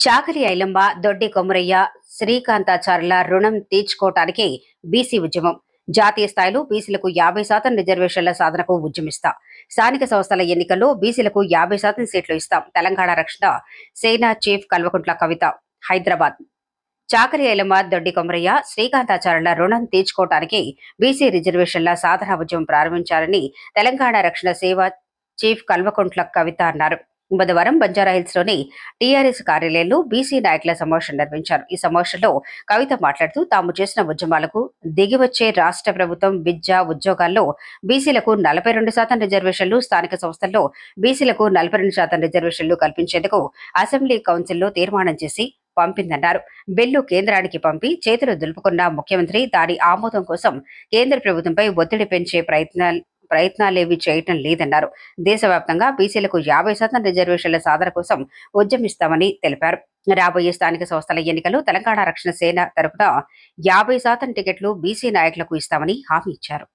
చాకలి ఐలమ్మ, దొడ్డి కొమరయ్య, శ్రీకాంతాచార్యుల రుణం తీర్చుకోవటానికి బీసీ ఉద్యమం. జాతీయ స్థాయిలో బీసీలకు 50% రిజర్వేషన్ల సాధనకు ఉద్యమిస్తాం. స్థానిక సంస్థల ఎన్నికల్లో బీసీలకు 50% సీట్లు ఇస్తాం. తెలంగాణ రక్షణ సేన చీఫ్ కల్వకుంట్ల కవిత, హైదరాబాద్. చాకలి ఐలమ్మ, దొడ్డి కొమరయ్య, శ్రీకాంతాచార్యుల రుణం తీర్చుకోవటానికి బీసీ రిజర్వేషన్ల సాధన ఉద్యమం ప్రారంభించారని తెలంగాణ రక్షణ సేవ చీఫ్ కల్వకుంట్ల కవిత అన్నారు. బుధవారం బంజారాహిల్స్ లోని టీఆర్ఎస్ కార్యాలయంలో బీసీ నాయకుల సమావేశం నిర్వహించారు. ఈ సమావేశంలో కవిత మాట్లాడుతూ తాము చేసిన ఉద్యమాలకు దిగివచ్చే రాష్ట్ర ప్రభుత్వం విద్య, ఉద్యోగాల్లో బీసీలకు 42% రిజర్వేషన్లు, స్థానిక సంస్థల్లో బీసీలకు 42% రిజర్వేషన్లు కల్పించేందుకు అసెంబ్లీ కౌన్సిల్లో తీర్మానం చేసి పంపిందన్నారు. బిల్లు కేంద్రానికి పంపి చేతులు దులుపుకున్న ముఖ్యమంత్రి దాని ఆమోదం కోసం కేంద్ర ప్రభుత్వంపై ఒత్తిడి పెంచే ప్రయత్నాలేవి చేయటం లేదన్నారు. దేశవ్యాప్తంగా బీసీలకు 50% రిజర్వేషన్ల సాధన కోసం ఉద్యమిస్తామని తెలిపారు. రాబోయే స్థానిక సంస్థల ఎన్నికల్లో తెలంగాణ రక్షణ సేన తరపున 50% టికెట్లు బీసీ నాయకులకు ఇస్తామని హామీ ఇచ్చారు.